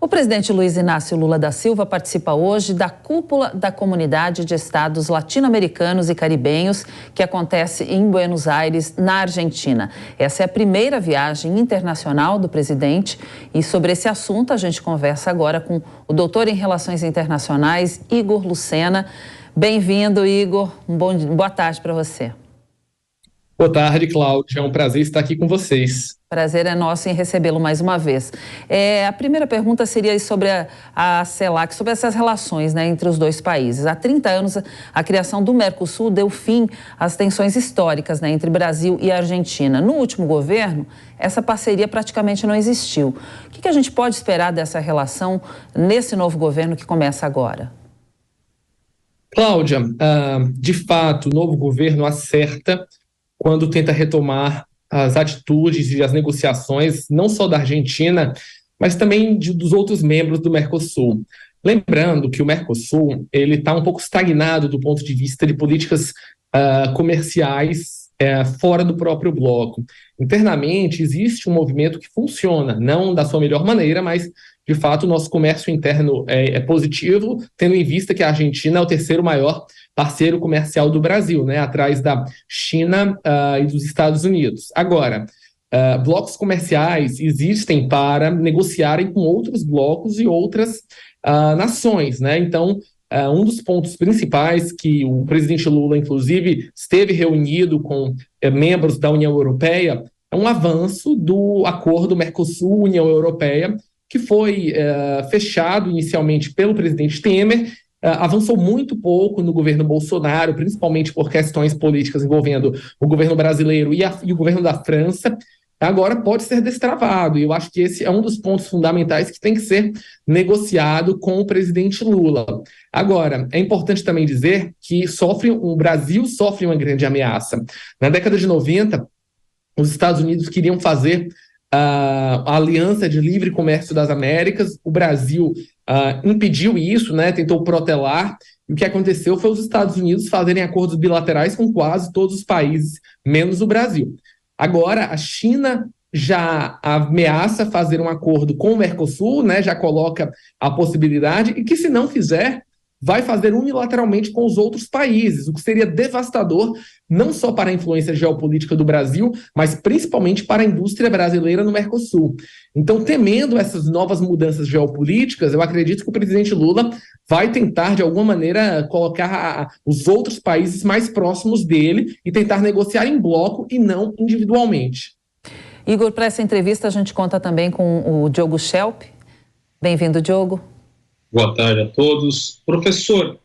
O presidente Luiz Inácio Lula da Silva participa hoje da cúpula da Comunidade de Estados Latino-Americanos e Caribenhos, que acontece em Buenos Aires, na Argentina. Essa é a primeira viagem internacional do presidente e sobre esse assunto a gente conversa agora com o doutor em Relações Internacionais, Igor Lucena. Bem-vindo, Igor. Boa tarde para você. Boa tarde, Cláudia. É um prazer estar aqui com vocês. Prazer é nosso em recebê-lo mais uma vez. A primeira pergunta seria sobre a CELAC, sobre essas relações, né, entre os dois países. Há 30 anos, a criação do Mercosul deu fim às tensões históricas, né, entre Brasil e Argentina. No último governo, essa parceria praticamente não existiu. O que a gente pode esperar dessa relação nesse novo governo que começa agora? Cláudia, de fato, o novo governo acerta quando tenta retomar as atitudes e as negociações, não só da Argentina, mas também dos outros membros do Mercosul. Lembrando que o Mercosul está um pouco estagnado do ponto de vista de políticas comerciais fora do próprio bloco. Internamente, existe um movimento que funciona, não da sua melhor maneira, mas, de fato, o nosso comércio interno é positivo, tendo em vista que a Argentina é o terceiro maior parceiro comercial do Brasil, né, atrás da China e dos Estados Unidos. Agora, blocos comerciais existem para negociarem com outros blocos e outras nações, né? Então, um dos pontos principais que o presidente Lula, inclusive, esteve reunido com membros da União Europeia é um avanço do acordo Mercosul-União Europeia, que foi fechado inicialmente pelo presidente Temer, avançou muito pouco no governo Bolsonaro, principalmente por questões políticas envolvendo o governo brasileiro e o governo da França. Agora pode ser destravado, e eu acho que esse é um dos pontos fundamentais que tem que ser negociado com o presidente Lula. Agora, é importante também dizer que o Brasil sofre uma grande ameaça. Na década de 90, os Estados Unidos queriam fazer a Aliança de Livre Comércio das Américas, o Brasil impediu isso, né, tentou protelar, e o que aconteceu foi os Estados Unidos fazerem acordos bilaterais com quase todos os países, menos o Brasil. Agora, a China já ameaça fazer um acordo com o Mercosul, né, já coloca a possibilidade, e que se não fizer, vai fazer unilateralmente com os outros países, o que seria devastador, não só para a influência geopolítica do Brasil, mas principalmente para a indústria brasileira no Mercosul. Então, temendo essas novas mudanças geopolíticas, eu acredito que o presidente Lula vai tentar, de alguma maneira, colocar os outros países mais próximos dele e tentar negociar em bloco e não individualmente. Igor, para essa entrevista a gente conta também com o Diogo Schelp. Bem-vindo, Diogo. Boa tarde a todos. Professor,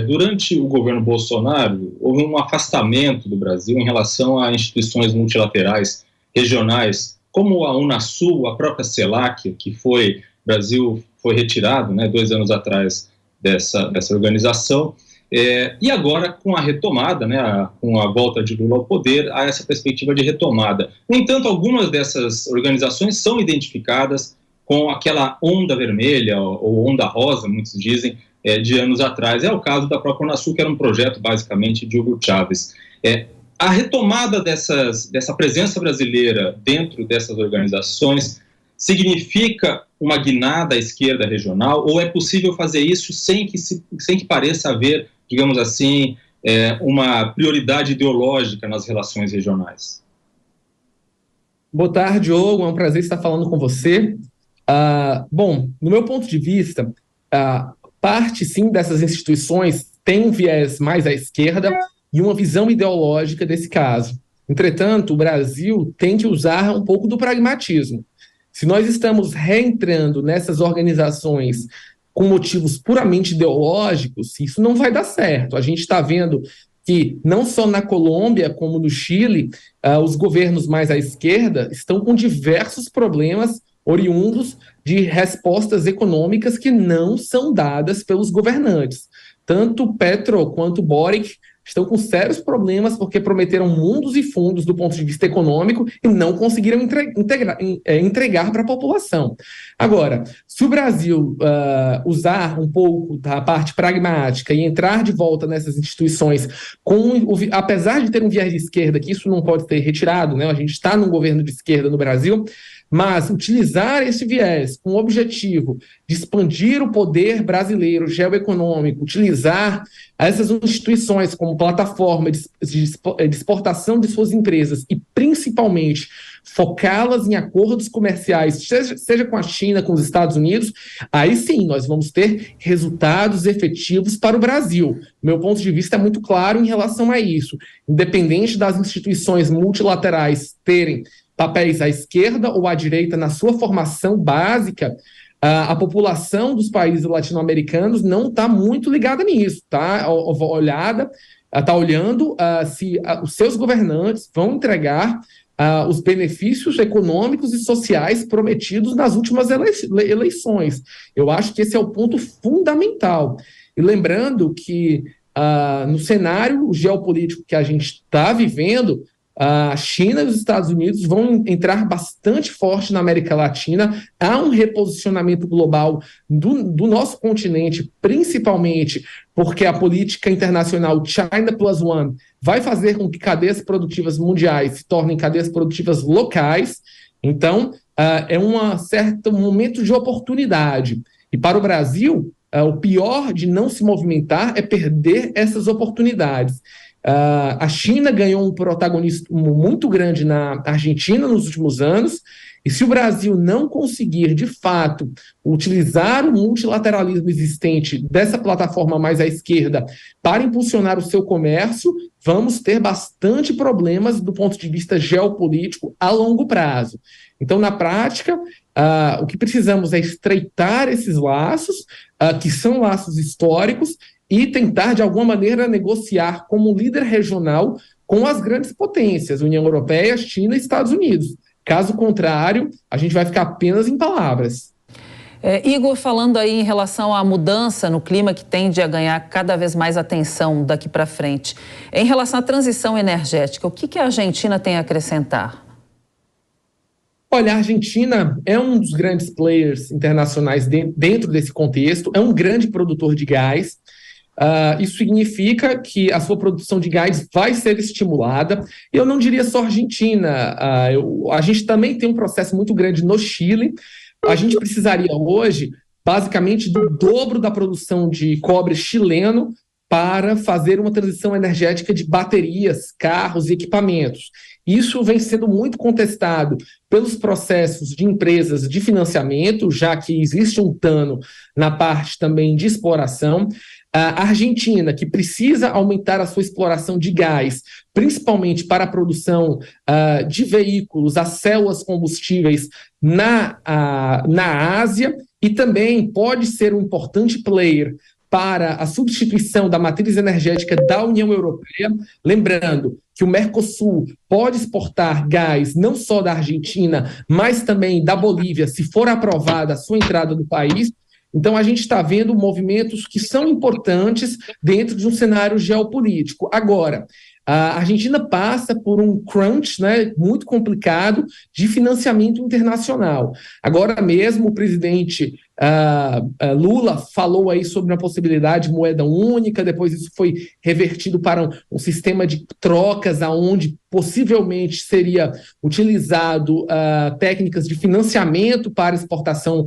durante o governo Bolsonaro, houve um afastamento do Brasil em relação a instituições multilaterais, regionais, como a Unasul, a própria CELAC, que o Brasil foi retirado, né, 2 anos atrás dessa organização, e agora com a retomada, né, com a volta de Lula ao poder, há essa perspectiva de retomada. No entanto, algumas dessas organizações são identificadas com aquela onda vermelha, ou onda rosa, muitos dizem, de anos atrás. É o caso da própria Unasul, que era um projeto, basicamente, de Hugo Chávez. A retomada dessa presença brasileira dentro dessas organizações significa uma guinada à esquerda regional, ou é possível fazer isso sem que pareça haver, digamos assim, uma prioridade ideológica nas relações regionais? Boa tarde, Diogo. É um prazer estar falando com você. Bom, no meu ponto de vista, parte sim dessas instituições tem um viés mais à esquerda e uma visão ideológica desse caso. Entretanto, o Brasil tem que usar um pouco do pragmatismo. Se nós estamos reentrando nessas organizações com motivos puramente ideológicos, isso não vai dar certo. A gente está vendo que não só na Colômbia como no Chile, os governos mais à esquerda estão com diversos problemas oriundos de respostas econômicas que não são dadas pelos governantes. Tanto Petro quanto Boric estão com sérios problemas porque prometeram mundos e fundos do ponto de vista econômico e não conseguiram entregar para a população. Agora, se o Brasil usar um pouco da parte pragmática e entrar de volta nessas instituições, apesar de ter um viés de esquerda, que isso não pode ser retirado, né? A gente está num governo de esquerda no Brasil, Mas utilizar esse viés com o objetivo de expandir o poder brasileiro geoeconômico, utilizar essas instituições como plataforma de exportação de suas empresas e, principalmente, focá-las em acordos comerciais, seja com a China, com os Estados Unidos, aí sim nós vamos ter resultados efetivos para o Brasil. Meu ponto de vista é muito claro em relação a isso. Independente das instituições multilaterais terem papéis à esquerda ou à direita na sua formação básica, a população dos países latino-americanos não está muito ligada nisso, está olhando se os seus governantes vão entregar os benefícios econômicos e sociais prometidos nas últimas eleições. Eu acho que esse é o ponto fundamental. E lembrando que no cenário geopolítico que a gente está vivendo, a China e os Estados Unidos vão entrar bastante forte na América Latina. Há um reposicionamento global do nosso continente, principalmente porque a política internacional China Plus One vai fazer com que cadeias produtivas mundiais se tornem cadeias produtivas locais. Então, é um certo momento de oportunidade. E para o Brasil, o pior de não se movimentar é perder essas oportunidades. A China ganhou um protagonismo muito grande na Argentina nos últimos anos, e se o Brasil não conseguir, de fato, utilizar o multilateralismo existente dessa plataforma mais à esquerda para impulsionar o seu comércio, vamos ter bastante problemas do ponto de vista geopolítico a longo prazo. Então, na prática, o que precisamos é estreitar esses laços, que são laços históricos, e tentar, de alguma maneira, negociar como líder regional com as grandes potências, União Europeia, China e Estados Unidos. Caso contrário, a gente vai ficar apenas em palavras. Igor, falando aí em relação à mudança no clima que tende a ganhar cada vez mais atenção daqui para frente, em relação à transição energética, o que a Argentina tem a acrescentar? Olha, a Argentina é um dos grandes players internacionais dentro desse contexto, é um grande produtor de gás. Isso significa que a sua produção de gás vai ser estimulada. E eu não diria só Argentina, a gente também tem um processo muito grande no Chile. A gente precisaria hoje, basicamente, do dobro da produção de cobre chileno para fazer uma transição energética de baterias, carros e equipamentos. Isso vem sendo muito contestado pelos processos de empresas de financiamento, já que existe um dano na parte também de exploração. A Argentina, que precisa aumentar a sua exploração de gás, principalmente para a produção de veículos a células combustíveis na Ásia, e também pode ser um importante player para a substituição da matriz energética da União Europeia. Lembrando que o Mercosul pode exportar gás não só da Argentina, mas também da Bolívia, se for aprovada a sua entrada no país. Então, a gente está vendo movimentos que são importantes dentro de um cenário geopolítico. Agora, a Argentina passa por um crunch, né, muito complicado de financiamento internacional. Agora mesmo, o presidente Lula falou aí sobre uma possibilidade de moeda única, depois isso foi revertido para um sistema de trocas, onde possivelmente seria utilizado técnicas de financiamento para exportação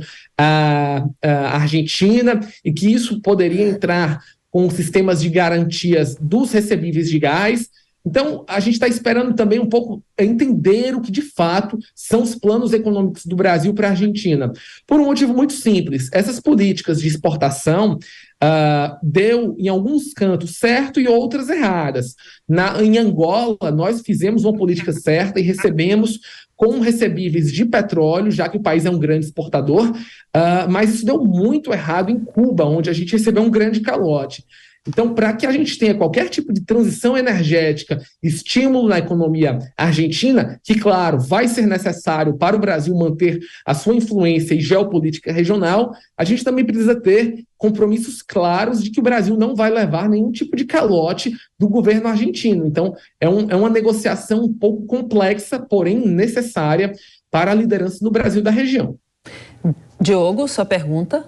argentina, e que isso poderia entrar com sistemas de garantias dos recebíveis de gás. Então, a gente está esperando também um pouco entender o que, de fato, são os planos econômicos do Brasil para a Argentina. Por um motivo muito simples: essas políticas de exportação deu, em alguns cantos, certo e outras erradas. Em Angola, nós fizemos uma política certa e recebemos com recebíveis de petróleo, já que o país é um grande exportador, mas isso deu muito errado em Cuba, onde a gente recebeu um grande calote. Então, para que a gente tenha qualquer tipo de transição energética, estímulo na economia argentina, que, claro, vai ser necessário para o Brasil manter a sua influência e geopolítica regional, a gente também precisa ter compromissos claros de que o Brasil não vai levar nenhum tipo de calote do governo argentino. Então, é uma negociação um pouco complexa, porém necessária para a liderança do Brasil da região. Diogo, sua pergunta?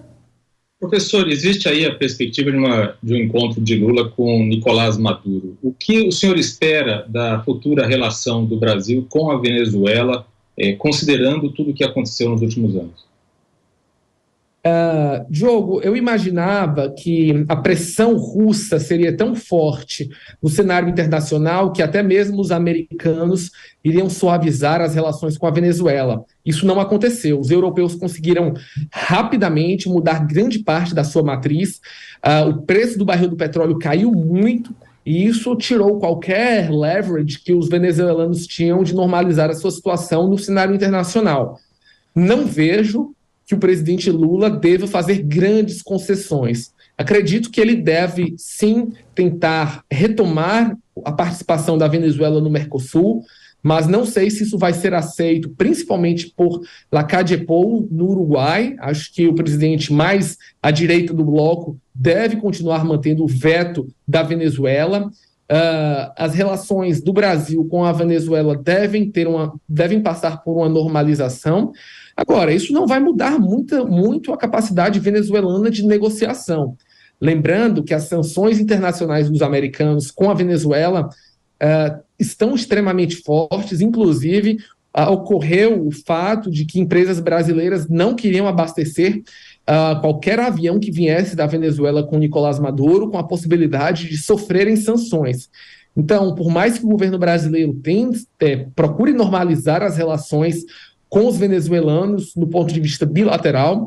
Professor, existe aí a perspectiva de um encontro de Lula com Nicolás Maduro. O que o senhor espera da futura relação do Brasil com a Venezuela considerando tudo o que aconteceu nos últimos anos? Diogo, eu imaginava que a pressão russa seria tão forte no cenário internacional que até mesmo os americanos iriam suavizar as relações com a Venezuela. Isso não aconteceu. Os europeus conseguiram rapidamente mudar grande parte da sua matriz. O preço do barril do petróleo caiu muito e isso tirou qualquer leverage que os venezuelanos tinham de normalizar a sua situação no cenário internacional. Não vejo que o presidente Lula deva fazer grandes concessões. Acredito que ele deve, sim, tentar retomar a participação da Venezuela no Mercosul, mas não sei se isso vai ser aceito, principalmente por Lacalle-Pou, no Uruguai. Acho que o presidente mais à direita do bloco deve continuar mantendo o veto da Venezuela. As relações do Brasil com a Venezuela devem passar por uma normalização. Agora, isso não vai mudar muito a capacidade venezuelana de negociação. Lembrando que as sanções internacionais dos americanos com a Venezuela estão extremamente fortes, inclusive ocorreu o fato de que empresas brasileiras não queriam abastecer qualquer avião que viesse da Venezuela com Nicolás Maduro, com a possibilidade de sofrerem sanções. Então, por mais que o governo brasileiro procure normalizar as relações com os venezuelanos no ponto de vista bilateral,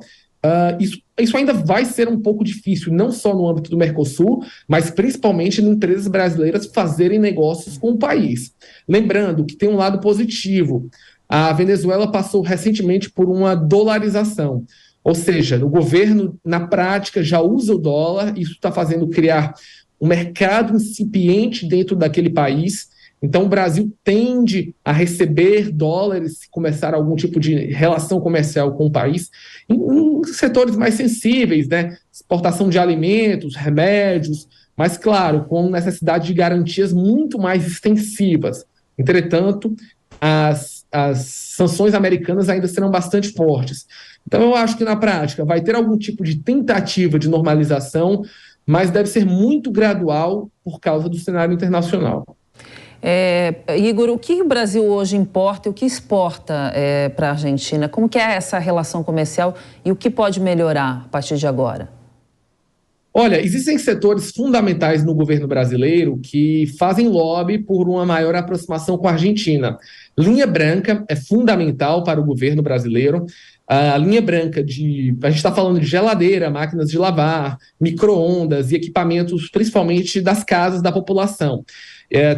isso ainda vai ser um pouco difícil, não só no âmbito do Mercosul, mas principalmente em empresas brasileiras fazerem negócios com o país. Lembrando que tem um lado positivo. A Venezuela passou recentemente por uma dolarização, ou seja, o governo, na prática, já usa o dólar, isso está fazendo criar um mercado incipiente dentro daquele país. Então, o Brasil tende a receber dólares se começar algum tipo de relação comercial com o país em setores mais sensíveis, né? Exportação de alimentos, remédios, mas, claro, com necessidade de garantias muito mais extensivas. Entretanto, as sanções americanas ainda serão bastante fortes. Então, eu acho que, na prática, vai ter algum tipo de tentativa de normalização, mas deve ser muito gradual por causa do cenário internacional. Igor, o que o Brasil hoje importa e o que exporta para a Argentina? Como que é essa relação comercial e o que pode melhorar a partir de agora? Olha, existem setores fundamentais no governo brasileiro que fazem lobby por uma maior aproximação com a Argentina. Linha branca é fundamental para o governo brasileiro. A linha branca a gente está falando de geladeira, máquinas de lavar, micro-ondas e equipamentos, principalmente das casas da população.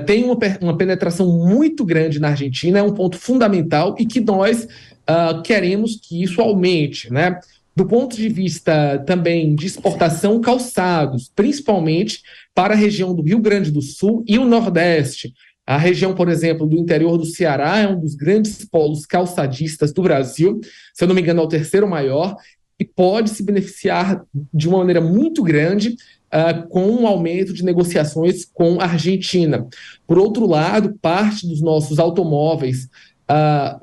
Tem uma penetração muito grande na Argentina, é um ponto fundamental e que nós queremos que isso aumente, né? Do ponto de vista também de exportação, calçados, principalmente para a região do Rio Grande do Sul e o Nordeste. A região, por exemplo, do interior do Ceará é um dos grandes polos calçadistas do Brasil, se eu não me engano é o terceiro maior, e pode se beneficiar de uma maneira muito grande com um aumento de negociações com a Argentina. Por outro lado, parte dos nossos automóveis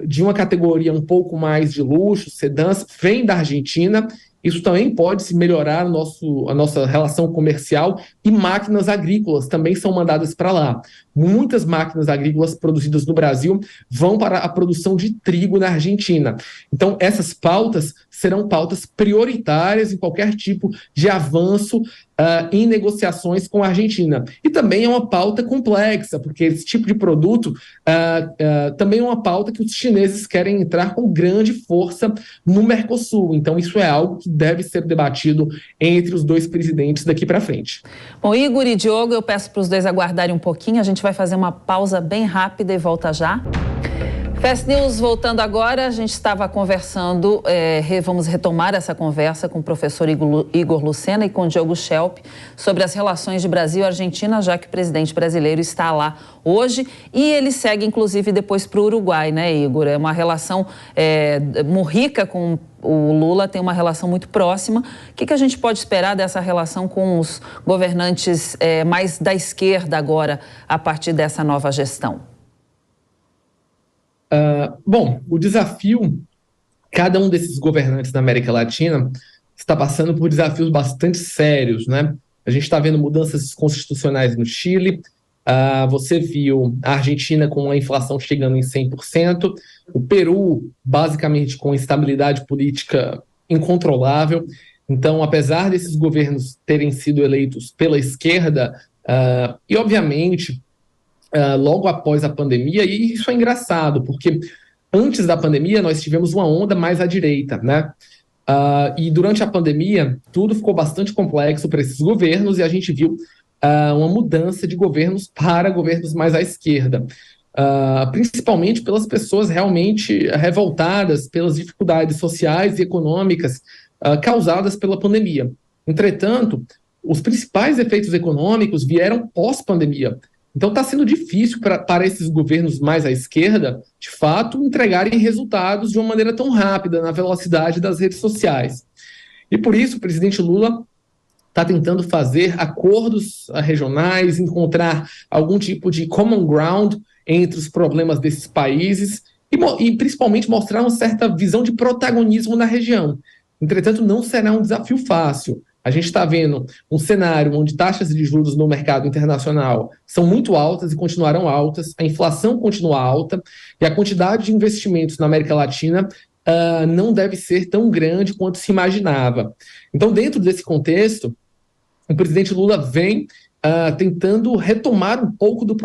de uma categoria um pouco mais de luxo, sedãs, vem da Argentina. Isso também pode se melhorar a nossa relação comercial, e máquinas agrícolas também são mandadas para lá. Muitas máquinas agrícolas produzidas no Brasil vão para a produção de trigo na Argentina. Então, essas pautas serão pautas prioritárias em qualquer tipo de avanço em negociações com a Argentina. E também é uma pauta complexa, porque esse tipo de produto também é uma pauta que os chineses querem entrar com grande força no Mercosul. Então, isso é algo que deve ser debatido entre os dois presidentes daqui para frente. Bom, Igor e Diogo, eu peço para os dois aguardarem um pouquinho. A gente vai fazer uma pausa bem rápida e volta já. Fast News voltando agora, a gente estava conversando, vamos retomar essa conversa com o professor Igor Lucena e com o Diogo Schelp sobre as relações de Brasil e Argentina, já que o presidente brasileiro está lá hoje e ele segue inclusive depois para o Uruguai, né, Igor? É uma relação, Mujica com o Lula tem uma relação muito próxima. O que a gente pode esperar dessa relação com os governantes mais da esquerda agora, a partir dessa nova gestão? Bom, o desafio, cada um desses governantes da América Latina está passando por desafios bastante sérios, né? A gente está vendo mudanças constitucionais no Chile, Você viu a Argentina com a inflação chegando em 100%, o Peru basicamente com instabilidade política incontrolável. Então, apesar desses governos terem sido eleitos pela esquerda, e obviamente logo após a pandemia, e isso é engraçado, porque antes da pandemia nós tivemos uma onda mais à direita, né? E durante a pandemia tudo ficou bastante complexo para esses governos e a gente viu uma mudança de governos para governos mais à esquerda, principalmente pelas pessoas realmente revoltadas pelas dificuldades sociais e econômicas causadas pela pandemia. Entretanto, os principais efeitos econômicos vieram pós-pandemia. Então está sendo difícil para esses governos mais à esquerda, de fato, entregarem resultados de uma maneira tão rápida, na velocidade das redes sociais. E por isso o presidente Lula está tentando fazer acordos regionais, encontrar algum tipo de common ground entre os problemas desses países e principalmente mostrar uma certa visão de protagonismo na região. Entretanto, não será um desafio fácil. A gente está vendo um cenário onde taxas de juros no mercado internacional são muito altas e continuarão altas, a inflação continua alta e a quantidade de investimentos na América Latina não deve ser tão grande quanto se imaginava. Então, dentro desse contexto, o presidente Lula vem tentando retomar um pouco do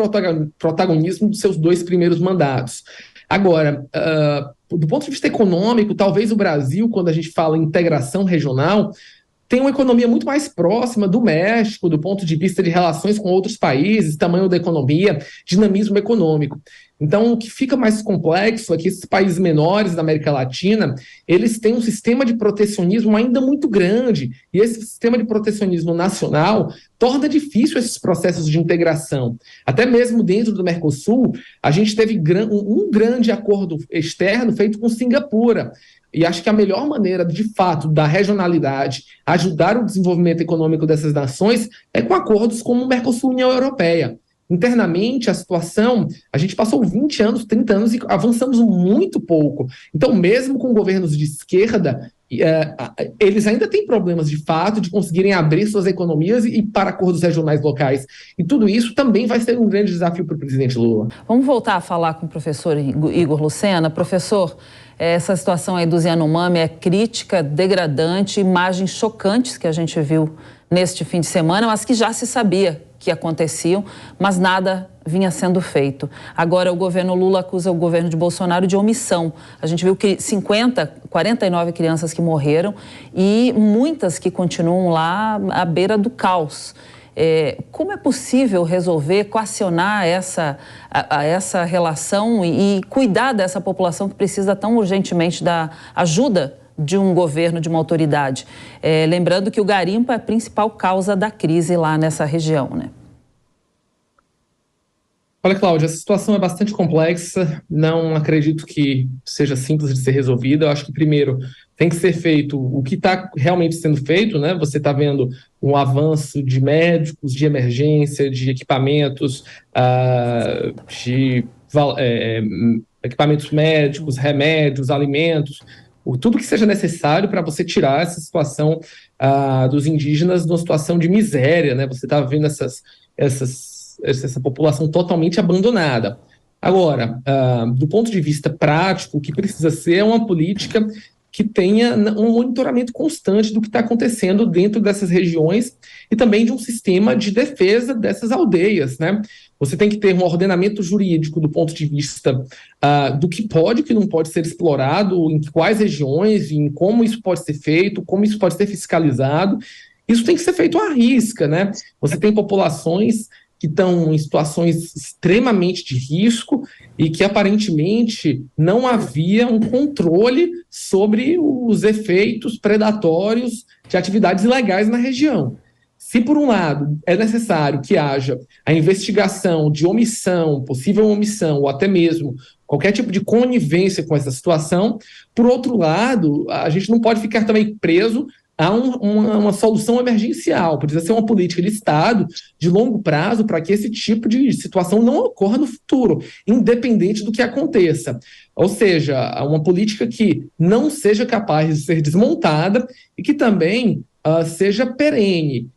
protagonismo dos seus 2 primeiros mandatos. Agora, do ponto de vista econômico, talvez o Brasil, quando a gente fala em integração regional, tem uma economia muito mais próxima do México, do ponto de vista de relações com outros países, tamanho da economia, dinamismo econômico. Então, o que fica mais complexo é que esses países menores da América Latina, eles têm um sistema de protecionismo ainda muito grande, e esse sistema de protecionismo nacional torna difícil esses processos de integração. Até mesmo dentro do Mercosul, a gente teve um grande acordo externo feito com Singapura. E acho que a melhor maneira, de fato, da regionalidade ajudar o desenvolvimento econômico dessas nações é com acordos como o Mercosul e a União Europeia. Internamente, a situação, a gente passou 20 anos, 30 anos e avançamos muito pouco. Então, mesmo com governos de esquerda, eles ainda têm problemas, de fato, de conseguirem abrir suas economias e para acordos regionais locais. E tudo isso também vai ser um grande desafio para o presidente Lula. Vamos voltar a falar com o professor Igor Lucena. Professor, essa situação aí dos Yanomami é crítica, degradante, imagens chocantes que a gente viu neste fim de semana, mas que já se sabia que aconteciam, mas nada vinha sendo feito. Agora o governo Lula acusa o governo de Bolsonaro de omissão. A gente viu que 49 crianças que morreram e muitas que continuam lá à beira do caos. Como é possível resolver, coacionar essa relação e cuidar dessa população que precisa tão urgentemente da ajuda de um governo, de uma autoridade? Lembrando que o garimpo é a principal causa da crise lá nessa região, né? Olha, Cláudia, a situação é bastante complexa, não acredito que seja simples de ser resolvida. Eu acho que, primeiro, tem que ser feito o que está realmente sendo feito, né? Você está vendo um avanço de médicos, de emergência, de equipamentos, equipamentos médicos, remédios, alimentos, tudo que seja necessário para você tirar essa situação dos indígenas de uma situação de miséria, né? Você está vendo essa população totalmente abandonada. Agora, do ponto de vista prático, o que precisa ser é uma política que tenha um monitoramento constante do que está acontecendo dentro dessas regiões e também de um sistema de defesa dessas aldeias, né? Você tem que ter um ordenamento jurídico do ponto de vista do que pode e que não pode ser explorado, em quais regiões, em como isso pode ser feito, como isso pode ser fiscalizado. Isso tem que ser feito à risca, né? Você tem populações que estão em situações extremamente de risco e que aparentemente não havia um controle sobre os efeitos predatórios de atividades ilegais na região. Se, por um lado, é necessário que haja a investigação de omissão, possível omissão, ou até mesmo qualquer tipo de conivência com essa situação, por outro lado, a gente não pode ficar também preso a uma solução emergencial. Precisa ser uma política de Estado de longo prazo para que esse tipo de situação não ocorra no futuro, independente do que aconteça. Ou seja, uma política que não seja capaz de ser desmontada e que também seja perene.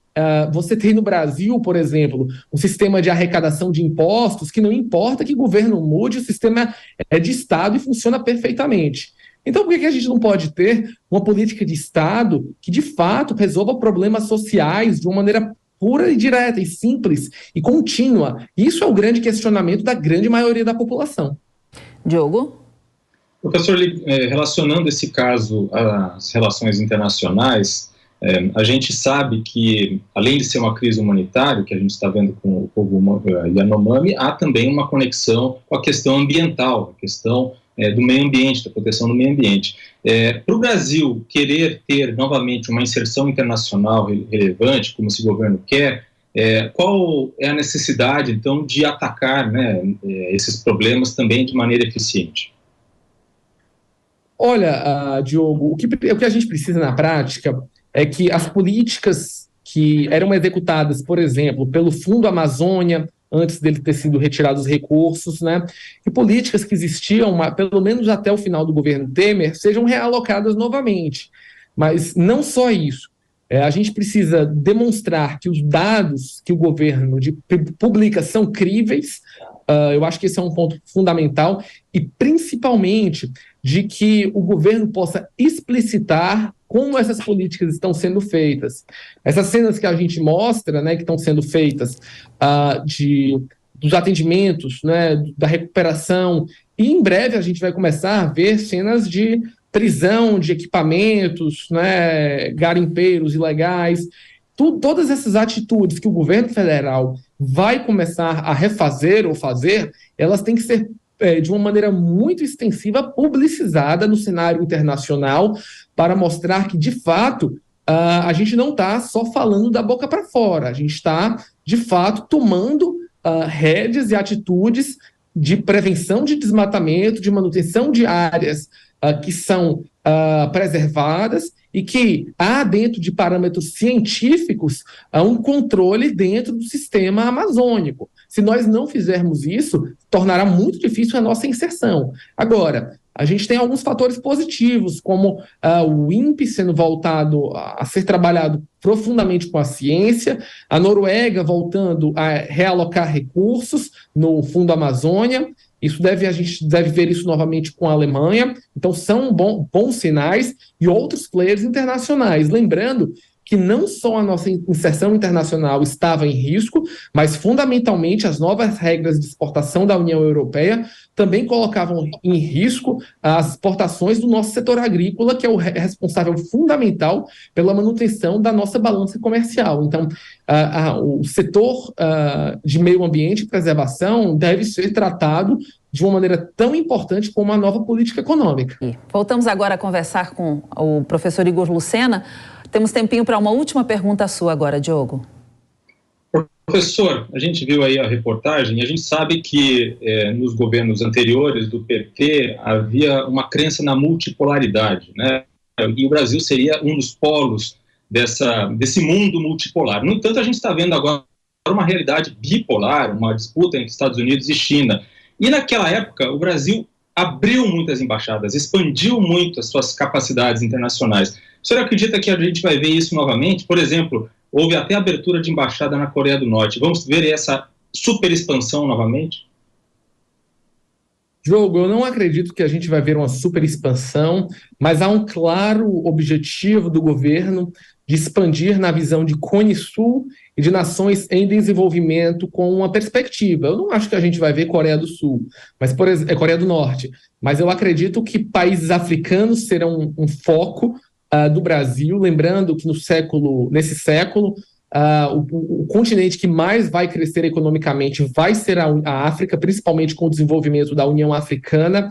você tem no Brasil, por exemplo, um sistema de arrecadação de impostos que não importa que o governo mude, o sistema é de Estado e funciona perfeitamente. Então, por que a gente não pode ter uma política de Estado que, de fato, resolva problemas sociais de uma maneira pura e direta e simples e contínua? Isso é o grande questionamento da grande maioria da população. Diogo? Professor, relacionando esse caso às relações internacionais, a gente sabe que, além de ser uma crise humanitária, que a gente está vendo com o povo Yanomami, há também uma conexão com a questão ambiental, a questão do meio ambiente, da proteção do meio ambiente. Para o Brasil querer ter novamente uma inserção internacional relevante, como esse governo quer, qual é a necessidade, então, de atacar, né, esses problemas também de maneira eficiente? Olha, Diogo, o que a gente precisa na prática é que as políticas que eram executadas, por exemplo, pelo Fundo Amazônia, antes dele ter sido retirado os recursos, né, e políticas que existiam, pelo menos até o final do governo Temer, sejam realocadas novamente. Mas não só isso. A gente precisa demonstrar que os dados que o governo publica são críveis. Eu acho que esse é um ponto fundamental, e principalmente de que o governo possa explicitar como essas políticas estão sendo feitas. Essas cenas que a gente mostra, né, que estão sendo feitas dos atendimentos, né, da recuperação, e em breve a gente vai começar a ver cenas de prisão de equipamentos, né, garimpeiros ilegais, todas essas atitudes que o governo federal vai começar a refazer ou fazer, elas têm que ser de uma maneira muito extensiva, publicizada no cenário internacional, para mostrar que, de fato, a gente não está só falando da boca para fora, a gente está, de fato, tomando rédeas e atitudes de prevenção de desmatamento, de manutenção de áreas que são preservadas, e que há, dentro de parâmetros científicos, um controle dentro do sistema amazônico. Se nós não fizermos isso, tornará muito difícil a nossa inserção. Agora, a gente tem alguns fatores positivos, como o INPE sendo voltado a ser trabalhado profundamente com a ciência, a Noruega voltando a realocar recursos no Fundo Amazônia. A gente deve ver isso novamente com a Alemanha. Então, são bons sinais, e outros players internacionais. Lembrando que não só a nossa inserção internacional estava em risco, mas, fundamentalmente, as novas regras de exportação da União Europeia também colocavam em risco as exportações do nosso setor agrícola, que é o responsável fundamental pela manutenção da nossa balança comercial. Então, o setor de meio ambiente e preservação deve ser tratado de uma maneira tão importante como a nova política econômica. Voltamos agora a conversar com o professor Igor Lucena. Temos tempinho para uma última pergunta sua agora, Diogo. Professor, a gente viu aí a reportagem e a gente sabe que nos governos anteriores do PT havia uma crença na multipolaridade, né? E o Brasil seria um dos polos desse mundo multipolar. No entanto, a gente está vendo agora uma realidade bipolar, uma disputa entre Estados Unidos e China. E naquela época, o Brasil abriu muitas embaixadas, expandiu muito as suas capacidades internacionais. O senhor acredita que a gente vai ver isso novamente? Por exemplo, houve até abertura de embaixada na Coreia do Norte. Vamos ver essa super expansão novamente? Diogo, eu não acredito que a gente vai ver uma super expansão, mas há um claro objetivo do governo de expandir na visão de Cone Sul e de nações em desenvolvimento com uma perspectiva. Eu não acho que a gente vai ver Coreia do Sul, mas Coreia do Norte, mas eu acredito que países africanos serão um foco do Brasil, lembrando que nesse século, o continente que mais vai crescer economicamente vai ser a África, principalmente com o desenvolvimento da União Africana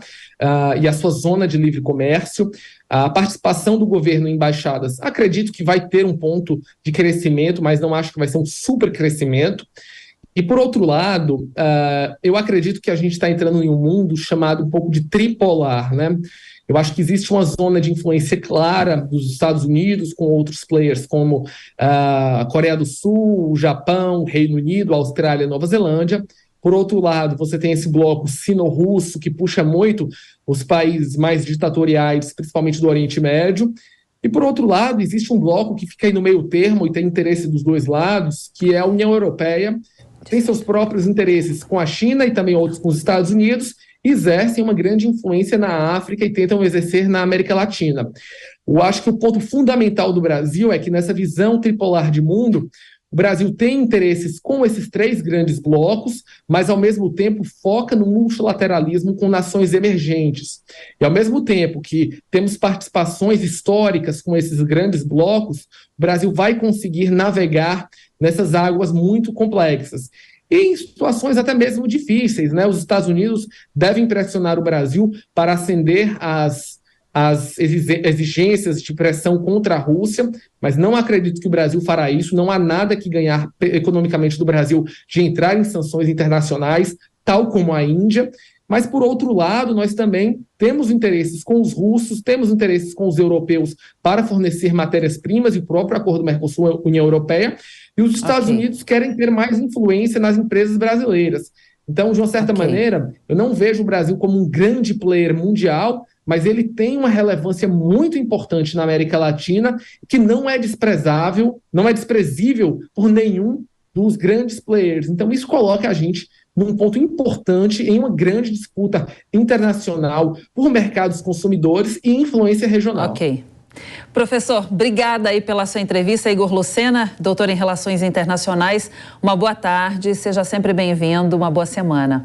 e a sua zona de livre comércio. A participação do governo em embaixadas, acredito que vai ter um ponto de crescimento, mas não acho que vai ser um super crescimento. E, por outro lado, eu acredito que a gente está entrando em um mundo chamado um pouco de tripolar, né? Eu acho que existe uma zona de influência clara dos Estados Unidos com outros players como a Coreia do Sul, o Japão, o Reino Unido, a Austrália e a Nova Zelândia. Por outro lado, você tem esse bloco sino-russo que puxa muito os países mais ditatoriais, principalmente do Oriente Médio. E, por outro lado, existe um bloco que fica aí no meio termo e tem interesse dos dois lados, que é a União Europeia, tem seus próprios interesses com a China e também outros com os Estados Unidos, exercem uma grande influência na África e tentam exercer na América Latina. Eu acho que o ponto fundamental do Brasil é que nessa visão tripolar de mundo, o Brasil tem interesses com esses três grandes blocos, mas ao mesmo tempo foca no multilateralismo com nações emergentes. E ao mesmo tempo que temos participações históricas com esses grandes blocos, o Brasil vai conseguir navegar nessas águas muito complexas. E em situações até mesmo difíceis, né? Os Estados Unidos devem pressionar o Brasil para atender às exigências de pressão contra a Rússia, mas não acredito que o Brasil fará isso. Não há nada que ganhar economicamente do Brasil de entrar em sanções internacionais, tal como a Índia. Mas, por outro lado, nós também temos interesses com os russos, temos interesses com os europeus para fornecer matérias-primas, e o próprio acordo Mercosul-União Europeia, e os Estados Unidos querem ter mais influência nas empresas brasileiras. Então, de uma certa maneira, eu não vejo o Brasil como um grande player mundial, mas ele tem uma relevância muito importante na América Latina, que não é desprezável, não é desprezível por nenhum dos grandes players. Então, isso coloca a gente num ponto importante em uma grande disputa internacional por mercados consumidores e influência regional. Ok. Professor, obrigada aí pela sua entrevista. Igor Lucena, doutor em Relações Internacionais. Uma boa tarde, seja sempre bem-vindo, uma boa semana.